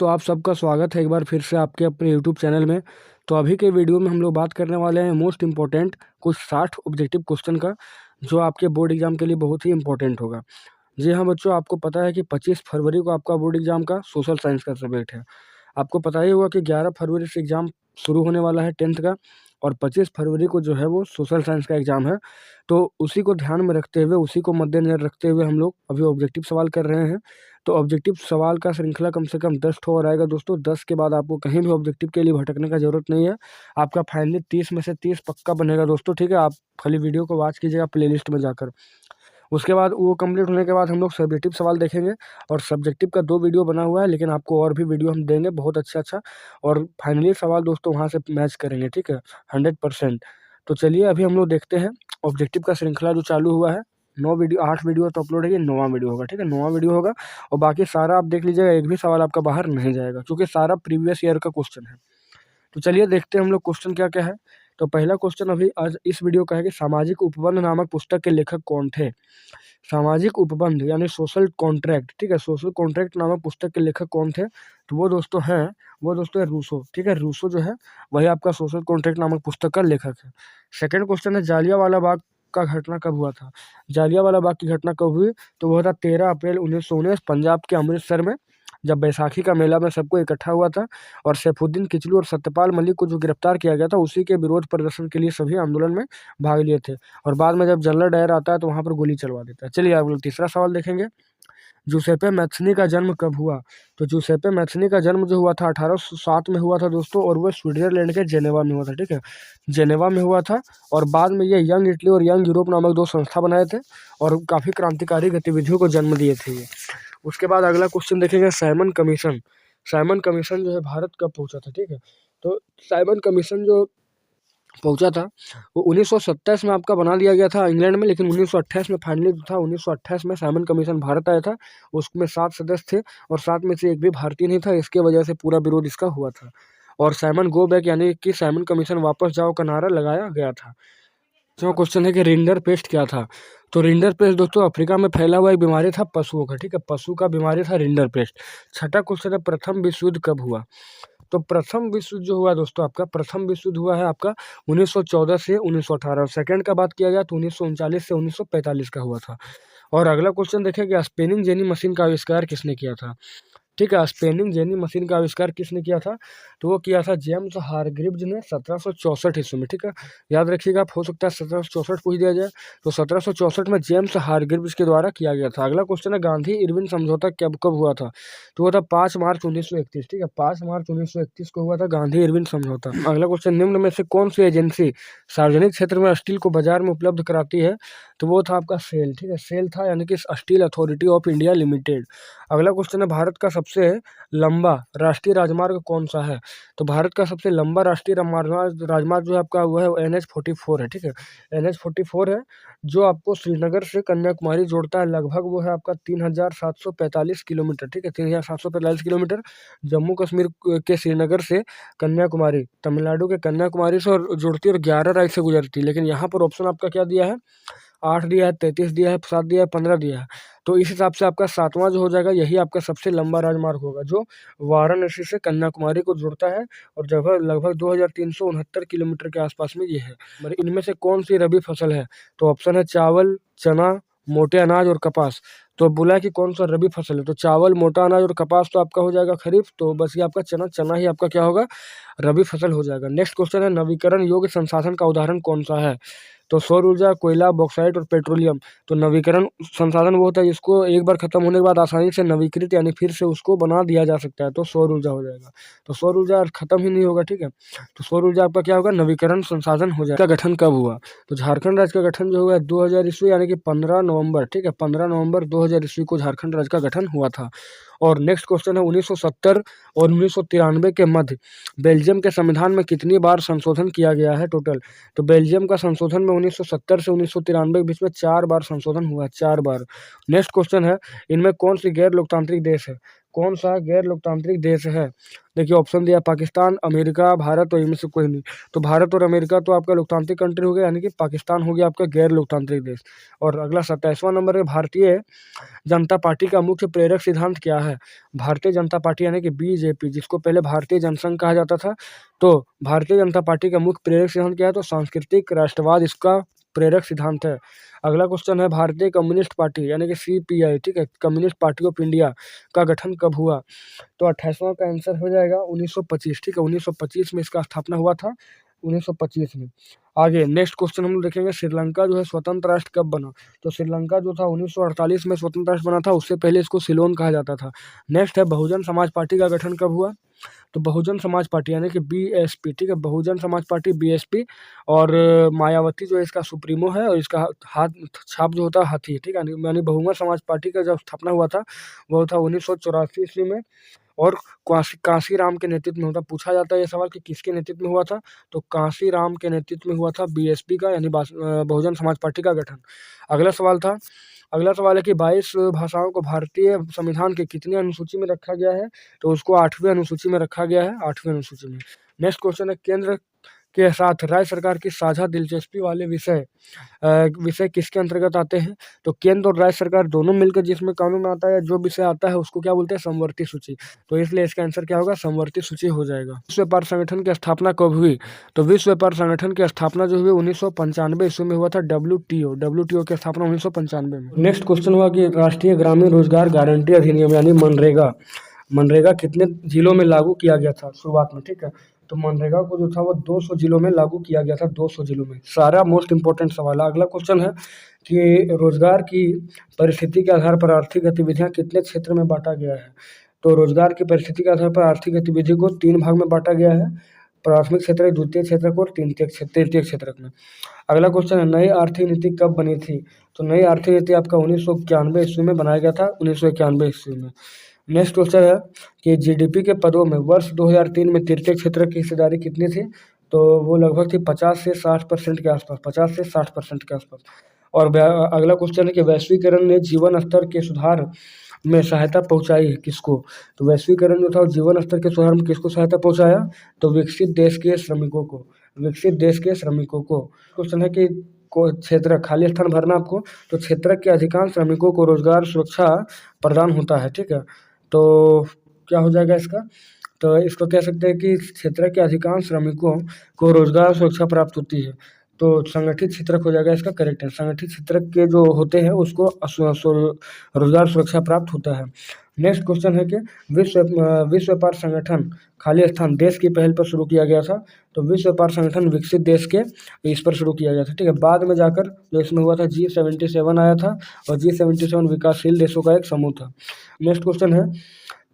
दोस्तों, आप सबका स्वागत है एक बार फिर से आपके अपने यूट्यूब चैनल में। तो अभी के वीडियो में हम लोग बात करने वाले हैं मोस्ट इम्पोर्टेंट कुछ 60 ऑब्जेक्टिव क्वेश्चन का, जो आपके बोर्ड एग्जाम के लिए बहुत ही इंपॉर्टेंट होगा। जी हाँ बच्चों, आपको पता है कि 25 फरवरी को आपका बोर्ड एग्जाम का सोशल साइंस का सब्जेक्ट है। आपको पता ही होगा कि 11 फरवरी से एग्ज़ाम शुरू होने वाला है 10th का, और 25 फरवरी को जो है वो सोशल साइंस का एग्ज़ाम है। तो उसी को ध्यान में रखते हुए, उसी को मद्देनज़र रखते हुए हम लोग अभी ऑब्जेक्टिव सवाल कर रहे हैं। तो ऑब्जेक्टिव सवाल का श्रृंखला कम से कम 10 ठो और आएगा दोस्तों। 10 के बाद आपको कहीं भी ऑब्जेक्टिव के लिए भटकने का ज़रूरत नहीं है। आपका फाइनली 30 में से 30 पक्का बनेगा दोस्तों, ठीक है। आप खाली वीडियो को वॉच कीजिएगा प्लेलिस्ट में जाकर। उसके बाद वो कंप्लीट होने के बाद हम लोग सब्जेक्टिव सवाल देखेंगे, और सब्जेक्टिव का 2 वीडियो बना हुआ है, लेकिन आपको और भी वीडियो हम देंगे बहुत अच्छा। और फाइनली सवाल दोस्तों वहाँ से मैच करेंगे, ठीक है, 100%। तो चलिए अभी हम लोग देखते हैं ऑब्जेक्टिव का श्रृंखला जो चालू हुआ है। 8 वीडियो तो अपलोड है, ये 9वां वीडियो होगा, ठीक है, 9वां वीडियो होगा। और बाकी सारा आप देख लीजिएगा, एक भी सवाल आपका बाहर नहीं जाएगा, क्योंकि सारा प्रीवियस ईयर का क्वेश्चन है। तो चलिए देखते हैं हम लोग क्वेश्चन क्या क्या है। तो पहला क्वेश्चन अभी आज इस वीडियो का है कि सामाजिक उपबंध नामक पुस्तक के लेखक कौन थे। सामाजिक उपबंध यानी सोशल कॉन्ट्रैक्ट, ठीक है, सोशल कॉन्ट्रैक्ट नामक पुस्तक के लेखक कौन थे, तो वो दोस्तों है रूसो, ठीक है। रूसो जो है वही आपका सोशल कॉन्ट्रैक्ट नामक पुस्तक का लेखक है। सेकंड क्वेश्चन है जालियांवाला बाग का घटना कब हुआ था। जालियांवाला बाग की घटना कब हुई, तो वो था 13 अप्रैल 1919 पंजाब के अमृतसर में, जब बैसाखी का मेला में सबको इकट्ठा हुआ था। और सैफुद्दीन किचलू और सत्यपाल मलिक को जो गिरफ्तार किया गया था, उसी के विरोध प्रदर्शन के लिए सभी आंदोलन में भाग लिए थे। और बाद में जब जनरल डायर आता है तो वहाँ पर गोली चलवा देता है। चलिए आप लोग तीसरा सवाल देखेंगे। जूसेप्पे मैथ्नी का जन्म कब हुआ। तो जूसेप्पे मैथ्नी का जन्म जो हुआ था 1807 में हुआ था दोस्तों, और वह स्विट्जरलैंड के जेनेवा में हुआ था, ठीक है, जेनेवा में हुआ था। और बाद में ये यंग इटली और यंग यूरोप नामक 2 संस्था बनाए थे, और काफ़ी क्रांतिकारी गतिविधियों को जन्म दिए थे ये। उसके बाद अगला क्वेश्चन देखेंगे साइमन कमीशन। साइमन कमीशन जो है भारत कब पहुंचा था, ठीक है। तो साइमन कमीशन जो पहुंचा था वो 1927 में आपका बना दिया गया था इंग्लैंड में, लेकिन 1928 में फाइनली जो था 1928 में साइमन कमीशन भारत आया था। उसमें 7 सदस्य थे, और 7 में से एक भी भारतीय नहीं था। इसके वजह से पूरा विरोध इसका हुआ था। और साइमन गो बैक यानी कि साइमन कमीशन वापस जाओ का नारा लगाया गया था। तो क्वेश्चन है कि रिंडर पेस्ट क्या था। तो रिंडर पेस्ट दोस्तों अफ्रीका में फैला हुआ एक बीमारी था पशुओं का, ठीक है, पशु का बीमारी था रिंडर पेस्ट। छठा क्वेश्चन है प्रथम विश्व युद्ध कब हुआ। तो प्रथम विश्व युद्ध जो हुआ दोस्तों, आपका प्रथम विश्व युद्ध हुआ है आपका 1914 से 1918। सेकंड का बात किया जाए तो 1939 से 1945 का हुआ था। और अगला क्वेश्चन देखेंगे स्पिनिंग जेनी मशीन का आविष्कार किसने किया था, ठीक है। स्पिनिंग जेनी मशीन का आविष्कार किसने किया था, तो वो किया था जेम्स हारग्रीव्स ने 1764 ईस्वी में, ठीक है। याद रखिएगा, हो सकता है 1764 पूछ दिया जाए। तो 1764 में जेम्स हारग्रीव्स के द्वारा किया गया था। अगला क्वेश्चन है गांधी इरविन समझौता कब कब हुआ था। तो वो था 5 मार्च 1931, ठीक है, 5 मार्च 1931 को हुआ था गांधी इरविन समझौता। अगला क्वेश्चन निम्न में से कौन सी एजेंसी सार्वजनिक क्षेत्र में स्टील को बाजार में उपलब्ध कराती है। तो वो था आपका सेल, ठीक है, सेल था, यानी कि steel authority of India limited. अगला क्वेश्चन है भारत का सबसे लंबा राष्ट्रीय राजमार्ग कौन सा है। तो भारत का सबसे लंबा राष्ट्रीय राजमार्ग जो है आपका वो है NH-44 है, ठीक है, NH-44 है, जो आपको श्रीनगर से कन्याकुमारी जोड़ता है। लगभग वो है आपका 3745 किलोमीटर, ठीक है, 3745 किलोमीटर। जम्मू कश्मीर के श्रीनगर से कन्याकुमारी, तमिलनाडु के कन्याकुमारी से और जुड़ती है, और 11 राज्य से गुजरती है। लेकिन यहाँ पर ऑप्शन आपका क्या दिया है, 8 दिया है, 33 दिया है, 7 दिया है, 15 दिया है। तो इस हिसाब से आपका 7वां जो हो जाएगा, यही आपका सबसे लंबा राजमार्ग होगा, जो वाराणसी से कन्याकुमारी को जोड़ता है, और जगह लगभग 2369 किलोमीटर के आसपास में ये है। मतलब इनमें से कौन सी रबी फसल है। तो ऑप्शन है चावल, चना, मोटे अनाज और कपास। तो बोला है कि कौन सा रबी फसल है, तो चावल, मोटा अनाज और कपास तो आपका हो जाएगा खरीफ। तो बस ये आपका चना ही आपका क्या होगा, रबी फसल हो जाएगा। नेक्स्ट क्वेश्चन है नवीकरण योग्य संसाधन का उदाहरण कौन सा है। तो सौर ऊर्जा, कोयला, बॉक्साइट और पेट्रोलियम। तो नवीकरण संसाधन वो होता है जिसको एक बार खत्म होने के बाद आसानी से नवीकृत यानी फिर से उसको बना दिया जा सकता है, तो सौर ऊर्जा हो जाएगा। तो सौर ऊर्जा खत्म ही नहीं होगा, ठीक है। तो सौर ऊर्जा आपका क्या होगा, नवीकरण संसाधन हो जाएगा। का गठन कब हुआ। तो झारखंड राज्य का गठन जो हुआ है 2000 ईस्वी यानी कि 15 नवंबर, ठीक है, 15 नवंबर 2000 ईस्वी को झारखंड राज्य का गठन हुआ था। और नेक्स्ट क्वेश्चन है 1970 और 1993 के मध्य बेल्जियम के संविधान में कितनी बार संशोधन किया गया है टोटल। तो बेल्जियम का संशोधन में 1970 से 1993 के बीच में 4 बार संशोधन हुआ है, 4 बार। नेक्स्ट क्वेश्चन है इनमें कौन सी गैर लोकतांत्रिक देश है। कौन सा गैर लोकतांत्रिक देश है? देखिए ऑप्शन दिया पाकिस्तान, अमेरिका, भारत और इनमें से कोई नहीं। तो भारत और अमेरिका तो आपका लोकतांत्रिक कंट्री हो गया, यानी कि पाकिस्तान हो गया आपका गैर लोकतांत्रिक देश। और अगला 27वां नंबर है, भारतीय जनता पार्टी का मुख्य प्रेरक सिद्धांत क्या है? भारतीय जनता पार्टी यानी कि बीजेपी, जिसको पहले भारतीय जनसंघ कहा जाता था, तो भारतीय जनता पार्टी का मुख्य प्रेरक सिद्धांत क्या है? तो सांस्कृतिक राष्ट्रवाद इसका प्रेरक सिद्धांत है। अगला क्वेश्चन है, भारतीय कम्युनिस्ट पार्टी यानी कि सीपीआई, ठीक है, कम्युनिस्ट पार्टी ऑफ इंडिया का गठन कब हुआ? तो 28वां का आंसर हो जाएगा 1925, ठीक है, 1925 में इसका स्थापना हुआ था, 1925 में। आगे नेक्स्ट क्वेश्चन हम लोग देखेंगे, श्रीलंका जो है स्वतंत्र राष्ट्र कब बना? तो श्रीलंका जो था 1948 में स्वतंत्र राष्ट्र बना था, उससे पहले इसको सिलोन कहा जाता था। नेक्स्ट है, बहुजन समाज पार्टी का गठन कब हुआ? तो बहुजन समाज पार्टी यानी कि बीएसपी, ठीक है, बहुजन समाज पार्टी बीएसपी, और मायावती जो है इसका सुप्रीमो है, और इसका हाथ छाप जो होता है हाथी है, ठीक है, यानी बहुजन समाज पार्टी का जब स्थापना हुआ था वो था 1984 ईस्वी में, और कांशीराम के नेतृत्व में होता। पूछा जाता है ये सवाल कि किसके नेतृत्व में हुआ था? तो कांशीराम के नेतृत्व में हुआ था बीएसपी का, यानी बहुजन समाज पार्टी का गठन। अगला सवाल है कि 22 भाषाओं को भारतीय संविधान के कितनी अनुसूची में रखा गया है? तो उसको 8वीं अनुसूची में रखा गया है, 8वीं अनुसूची में। नेक्स्ट क्वेश्चन है, केंद्र के साथ राज्य सरकार की साझा दिलचस्पी वाले विषय किसके अंतर्गत आते हैं? तो केंद्र और राज्य सरकार दोनों मिलकर जिसमें कानून आता है, जो विषय आता है उसको क्या बोलते हैं? समवर्ती सूची। तो इसलिए इसका आंसर क्या होगा? समवर्ती सूची हो जाएगा। विश्व व्यापार संगठन की स्थापना कब हुई? तो विश्व व्यापार संगठन की स्थापना जो हुई 1995 ईस्वी में हुआ था, डब्ल्यूटीओ की स्थापना 1995 में। नेक्स्ट क्वेश्चन हुआ कि राष्ट्रीय ग्रामीण रोजगार गारंटी अधिनियम यानी मनरेगा कितने जिलों में लागू किया गया था शुरुआत में? ठीक है, तो मनरेगा को जो था वो 200 जिलों में लागू किया गया था, 200 जिलों में। सारा मोस्ट इंपॉर्टेंट सवाल है। अगला क्वेश्चन है कि रोजगार की परिस्थिति के आधार पर आर्थिक गतिविधियां कितने क्षेत्र में बांटा गया है? तो रोजगार की परिस्थिति के आधार पर आर्थिक गतिविधि को 3 भाग में बांटा गया है, प्राथमिक क्षेत्र, द्वितीय क्षेत्रक और तृतीय क्षेत्रक में। अगला क्वेश्चन है, नई आर्थिक नीति कब बनी थी? तो नई आर्थिक नीति आपका 1991 ईस्वी में बनाया गया था, 1991 ईस्वी में। नेक्स्ट क्वेश्चन है कि जीडीपी के पदों में वर्ष 2003 में तृतीय क्षेत्र की हिस्सेदारी कितनी थी? तो वो लगभग थी 50 से 60% के आसपास, 50 से 60% के आसपास। और अगला क्वेश्चन है कि वैश्वीकरण ने जीवन स्तर के सुधार में सहायता पहुंचाई है किसको? तो वैश्वीकरण जो था वो जीवन स्तर के सुधार में किसको सहायता पहुंचाया? तो विकसित देश के श्रमिकों को, विकसित देश के श्रमिकों को। क्वेश्चन है कि क्षेत्र खाली स्थान भरना आपको, तो क्षेत्र के अधिकांश श्रमिकों को रोजगार सुरक्षा प्रदान होता है, ठीक है। तो क्या हो जाएगा इसका? तो इसको कह सकते हैं कि क्षेत्र के अधिकांश श्रमिकों को रोजगार सुरक्षा प्राप्त होती है। तो संगठित क्षेत्रक हो जाएगा इसका करेक्ट है। संगठित क्षेत्रक के जो होते हैं उसको रोजगार सुरक्षा प्राप्त होता है। नेक्स्ट क्वेश्चन है कि विश्व व्यापार संगठन खाली स्थान देश की पहल पर शुरू किया गया था। तो विश्व व्यापार संगठन विकसित देश के इस पर शुरू किया गया था, ठीक है। बाद में जाकर जो इसमें हुआ था G77 आया था, और G77 विकासशील देशों का एक समूह था। नेक्स्ट क्वेश्चन है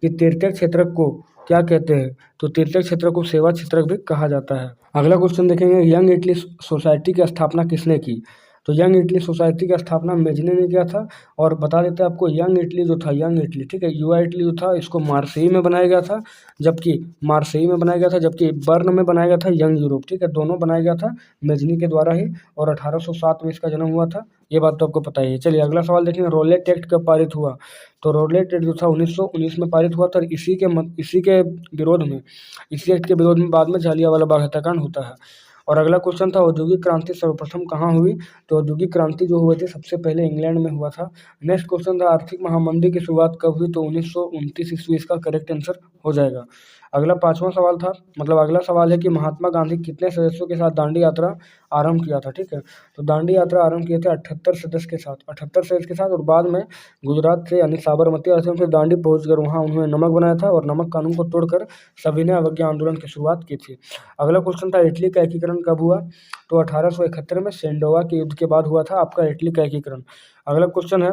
कि तृतीय क्षेत्रक को क्या कहते हैं? तो तृतीय क्षेत्र को सेवा क्षेत्रक भी कहा जाता है। अगला क्वेश्चन देखेंगे, यंग इटली सोसाइटी की स्थापना किसने की? तो यंग इटली सोसाइटी की स्थापना मेजने ने किया था। और बता देते हैं आपको, यंग इटली जो था, यंग इटली, ठीक है, युवा इटली जो था, इसको मार्सेई में बनाया गया था, जबकि बर्न में बनाया गया था यंग यूरोप, ठीक है, दोनों बनाया गया था मेजनी के द्वारा ही। और 1807 में इसका जन्म हुआ था, ये बात तो आपको पता ही है। चलिए अगला सवाल देखेंगे, रोलेट एक्ट कब पारित हुआ? तो रोलेट एक्ट जो था 1919 में पारित हुआ था। इसी के विरोध में, इसी एक्ट के विरोध में बाद में जालियांवाला बाग हत्याकांड होता है। और अगला क्वेश्चन था, औद्योगिक क्रांति सर्वप्रथम कहाँ हुई? तो औद्योगिक क्रांति जो हुई थी सबसे पहले इंग्लैंड में हुआ था। नेक्स्ट क्वेश्चन था, आर्थिक महामंदी की शुरुआत कब हुई? तो 1929 ईस्वी इसका करेक्ट आंसर हो जाएगा। अगला 5वां सवाल था, मतलब अगला सवाल है कि महात्मा गांधी कितने सदस्यों के साथ दांडी यात्रा आरंभ किया था? ठीक है, तो दांडी यात्रा आरंभ किए थे 78 सदस्य के साथ, 78 सदस्य के साथ। और बाद में गुजरात से यानी साबरमती आश्रम से दांडी पहुंचकर वहां उन्होंने नमक बनाया था, और नमक कानून को तोड़कर सविनय अवज्ञा आंदोलन की शुरुआत की थी। अगला क्वेश्चन था, इटली का एकीकरण कब हुआ? तो 1871 में सेंडोवा के युद्ध के बाद हुआ था आपका इटली का एकीकरण। अगला क्वेश्चन है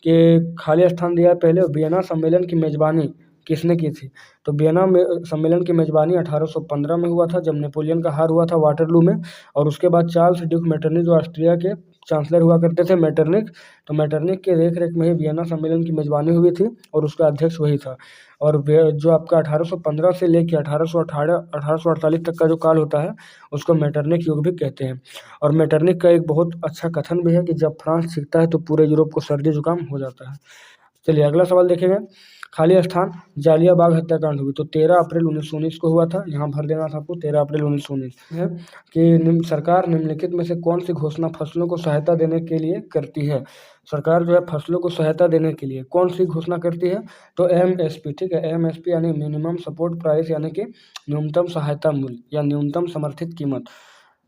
कि खाली स्थान दिया है पहले, वियना सम्मेलन की मेजबानी किसने की थी? तो वियना में सम्मेलन की मेजबानी 1815 में हुआ था, जब नेपोलियन का हार हुआ था वाटरलू में। और उसके बाद चार्ल्स ड्यूक मेटरनिक जो ऑस्ट्रिया के चांसलर हुआ करते थे, मेटरनिक, तो मेटरनिक के देख रेख में ही वियना सम्मेलन की मेजबानी हुई थी, और उसका अध्यक्ष वही था। और जो आपका 1815 से लेकर 1848 तक का जो काल होता है उसको मेटरनिक युग भी कहते हैं। और मेटरनिक का एक बहुत अच्छा कथन भी है कि जब फ्रांस छिड़ता है तो पूरे यूरोप को सर्दी जुकाम हो जाता है। चलिए अगला सवाल देखेंगे, खाली स्थान जालिया बाग हत्याकांड हुई तो 13 अप्रैल 1919 को हुआ था। यहाँ भर देना था आपको 13 अप्रैल 1919 है कि सरकार निम्नलिखित में से कौन सी घोषणा फसलों को सहायता देने के लिए करती है। सरकार जो है फसलों को सहायता देने के लिए कौन सी घोषणा करती है, तो MSP, ठीक है। MSP यानी मिनिमम सपोर्ट प्राइस, यानी कि न्यूनतम सहायता मूल्य या न्यूनतम समर्थित कीमत।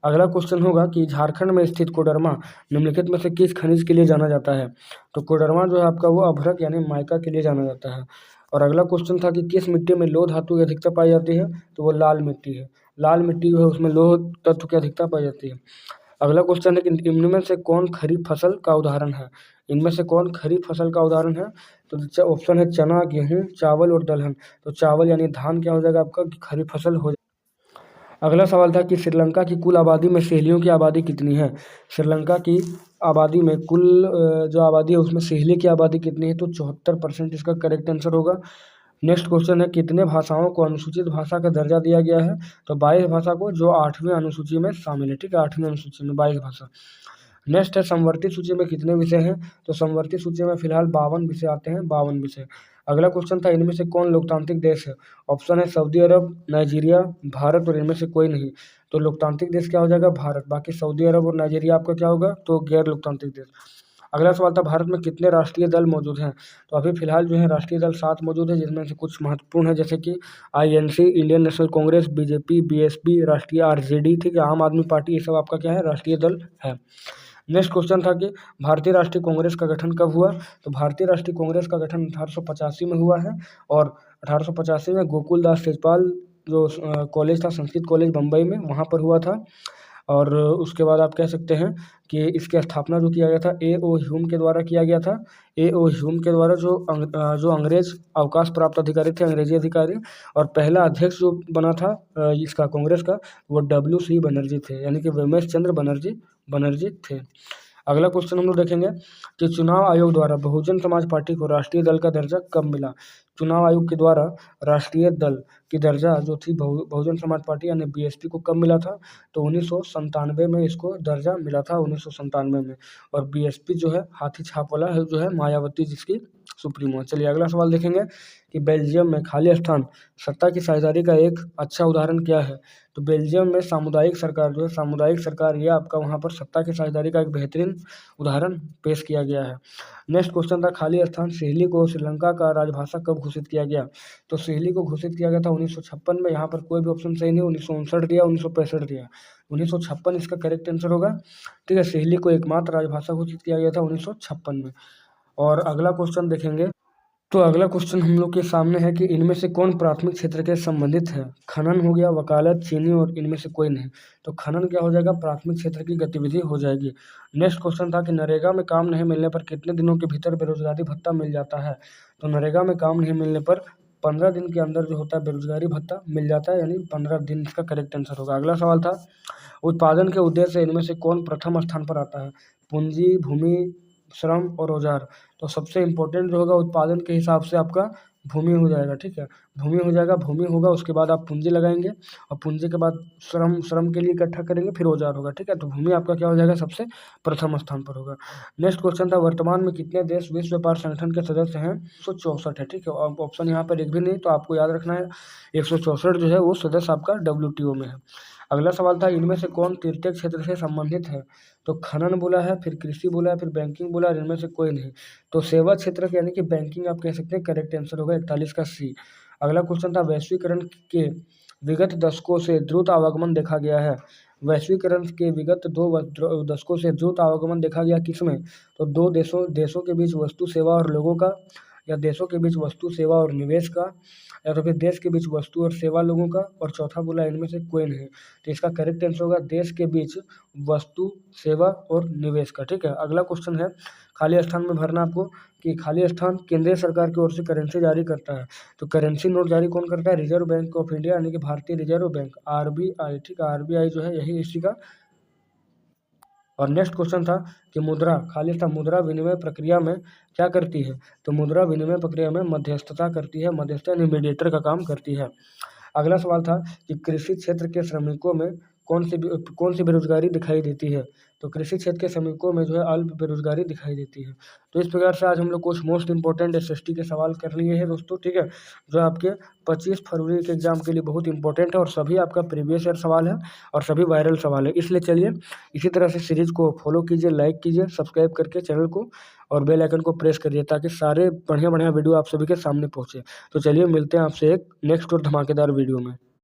अगला क्वेश्चन होगा कि झारखंड में स्थित कोडरमा निम्नलिखित में से किस खनिज के लिए जाना जाता है, तो कोडरमा जो है आपका वो अभ्रक यानी माइका के लिए जाना जाता है। और अगला क्वेश्चन था कि किस मिट्टी में लौह धातु की अधिकता पाई जाती है, तो वो लाल मिट्टी है। लाल मिट्टी जो है उसमें लौह तत्व की अधिकता पाई जाती है। अगला क्वेश्चन है कि इनमें से कौन खरीफ फसल का उदाहरण है, इनमें से कौन खरीफ फसल का उदाहरण है, तो ऑप्शन है चना, गेहूँ, चावल और दलहन। तो चावल यानी धान क्या हो जाएगा आपका, खरीफ फसल हो। अगला सवाल था कि श्रीलंका की कुल आबादी में सहेलियों की आबादी कितनी है। श्रीलंका की आबादी में कुल जो आबादी है उसमें सहेली की आबादी कितनी है, तो 74% इसका करेक्ट आंसर होगा। नेक्स्ट क्वेश्चन है कितने भाषाओं को अनुसूचित भाषा का दर्जा दिया गया है, तो 22 भाषा को, जो 8वीं अनुसूची में शामिल है, ठीक है। 8वीं अनुसूची में 22 भाषा। नेक्स्ट है समवर्ती सूची में कितने विषय हैं, तो समवर्ती सूची में फिलहाल 52 विषय आते हैं, 52 विषय। अगला क्वेश्चन था इनमें से कौन लोकतांत्रिक देश है, ऑप्शन है सऊदी अरब, नाइजीरिया, भारत और इनमें से कोई नहीं। तो लोकतांत्रिक देश क्या हो जाएगा, भारत। बाकी सऊदी अरब और नाइजीरिया आपका क्या होगा, तो गैर लोकतांत्रिक देश। अगला सवाल था भारत में कितने राष्ट्रीय दल मौजूद हैं, तो अभी फिलहाल जो है राष्ट्रीय दल 7 मौजूद है, जिसमें से कुछ महत्वपूर्ण है जैसे कि INC, Indian national Congress, BJP, BSP, राष्ट्रीय RJD, ठीक है, आम आदमी पार्टी, ये सब आपका क्या है, राष्ट्रीय दल है। नेक्स्ट क्वेश्चन था कि भारतीय राष्ट्रीय कांग्रेस का गठन कब हुआ, तो भारतीय राष्ट्रीय कांग्रेस का गठन 1885 में हुआ है। और 1885 में गोकुल दास तेजपाल जो कॉलेज था, संस्कृत कॉलेज बम्बई में, वहाँ पर हुआ था। और उसके बाद आप कह सकते हैं कि इसकी स्थापना जो किया गया था A.O. ह्यूम के द्वारा किया गया था। A.O. ह्यूम के द्वारा जो अंग्रेज अवकाश प्राप्त अधिकारी थे, अंग्रेजी अधिकारी, और पहला अध्यक्ष जो बना था इसका कांग्रेस का, वो W.C. बनर्जी थे, यानी कि रमेश चंद्र बनर्जी थे। अगला क्वेश्चन हम लोग देखेंगे कि चुनाव आयोग द्वारा बहुजन समाज पार्टी को राष्ट्रीय दल का दर्जा कब मिला। चुनाव आयोग के द्वारा राष्ट्रीय दल की दर्जा जो थी बहुजन समाज पार्टी यानी BSP को कब मिला था, तो 1997 में इसको दर्जा मिला था, 1997 में। और BSP जो है हाथी छाप वाला है, जो है मायावती जिसकी सुप्रीमो है। चलिए अगला सवाल देखेंगे कि बेल्जियम में खाली स्थान सत्ता की साझेदारी का एक अच्छा उदाहरण क्या है, तो बेल्जियम में सामुदायिक सरकार जो है, सामुदायिक सरकार, ये आपका वहाँ पर सत्ता की साझेदारी का एक बेहतरीन उदाहरण पेश किया गया है। नेक्स्ट क्वेश्चन था खाली स्थान सहेली को श्रीलंका का राजभाषा कब घोषित किया गया, तो सहेली को घोषित किया गया था 1956 में। यहाँ पर कोई भी ऑप्शन सही नहीं, 1959 दिया, 1965 दिया, 1956 इसका करेक्ट आंसर होगा, ठीक है। सहेली को एकमात्र राजभाषा घोषित किया गया था 1956 में। और अगला क्वेश्चन देखेंगे, तो अगला क्वेश्चन हम लोग के सामने है कि इनमें से कौन प्राथमिक क्षेत्र के संबंधित है। खनन हो गया, वकालत, चीनी और इनमें से कोई नहीं। तो खनन क्या हो जाएगा, प्राथमिक क्षेत्र की गतिविधि हो जाएगी। नेक्स्ट क्वेश्चन था कि नरेगा में काम नहीं मिलने पर कितने दिनों के भीतर बेरोजगारी भत्ता मिल जाता है, तो नरेगा में काम नहीं मिलने पर 15 दिन के अंदर जो होता है बेरोजगारी भत्ता मिल जाता है, यानी 15 दिन इसका करेक्ट आंसर होगा। अगला सवाल था उत्पादन के उद्देश्य से इनमें से कौन प्रथम स्थान पर आता है, पूंजी, भूमि, श्रम और औजार। तो सबसे इम्पोर्टेंट जो होगा उत्पादन के हिसाब से आपका भूमि हो जाएगा, ठीक है। भूमि हो जाएगा, भूमि होगा, उसके बाद आप पूंजी लगाएंगे, और पूंजी के बाद श्रम के लिए इकट्ठा करेंगे, फिर औजार होगा, ठीक है। तो भूमि आपका क्या हो जाएगा, सबसे प्रथम स्थान पर होगा। नेक्स्ट क्वेश्चन था वर्तमान में कितने देश विश्व व्यापार संगठन के सदस्य हैं, 164 है, ठीक है। ऑप्शन यहाँ पर एक भी नहीं, तो आपको याद रखना है 164 जो है वो सदस्य आपका WTO में है। अगला सवाल था इनमें से कौन तृतीय क्षेत्र से संबंधित है, तो खनन बोला है, फिर कृषि बोला है, फिर बैंकिंग बोला है, इनमें से कोई नहीं। तो सेवा क्षेत्र यानी कि बैंकिंग आप कह सकते हैं, करेक्ट आंसर होगा 41 का C। अगला क्वेश्चन था वैश्वीकरण के विगत दशकों से द्रुत आवागमन देखा गया है। वैश्वीकरण के विगत 2 दशकों से द्रुत आवागमन देखा गया किसमें, तो दो देशों के बीच वस्तु सेवा और लोगों का, या देशों के बीच वस्तु सेवा और निवेश का, या तो फिर देश के बीच वस्तु और सेवा लोगों का, और चौथा बोला इनमें से कोई नहीं। तो इसका करेक्ट आंसर होगा देश के बीच वस्तु सेवा और निवेश का, ठीक है। अगला क्वेश्चन है खाली स्थान में भरना आपको कि खाली स्थान केंद्रीय सरकार की ओर से करेंसी जारी करता है, तो करेंसी नोट जारी कौन करता है, रिजर्व बैंक ऑफ इंडिया यानी कि भारतीय रिजर्व बैंक, RBI, ठीक है। RBI जो है यही इसी का। और नेक्स्ट क्वेश्चन था कि मुद्रा खाली था मुद्रा विनिमय प्रक्रिया में क्या करती है, तो मुद्रा विनिमय प्रक्रिया में मध्यस्थता करती है, मध्यस्थ यानी मीडिएटर का काम करती है। अगला सवाल था कि कृषि क्षेत्र के श्रमिकों में कौन सी बेरोजगारी दिखाई देती है, तो कृषि क्षेत्र के श्रमिकों में जो है अल्प बेरोजगारी दिखाई देती है। तो इस प्रकार से आज हम लोग कुछ मोस्ट इंपॉर्टेंट एसएसटी के सवाल कर लिए हैं दोस्तों, ठीक है, जो आपके 25 फरवरी के एग्जाम के लिए बहुत इंपॉर्टेंट है और सभी आपका प्रीवियस ईयर सवाल है और सभी वायरल सवाल है। इसलिए चलिए इसी तरह से सीरीज को फॉलो कीजिए, लाइक कीजिए, सब्सक्राइब करके चैनल को और बेल आइकन को प्रेस करिए ताकि सारे बढ़िया बढ़िया वीडियो आप सभी के सामने पहुँचे। तो चलिए मिलते हैं आपसे एक नेक्स्ट और धमाकेदार वीडियो में।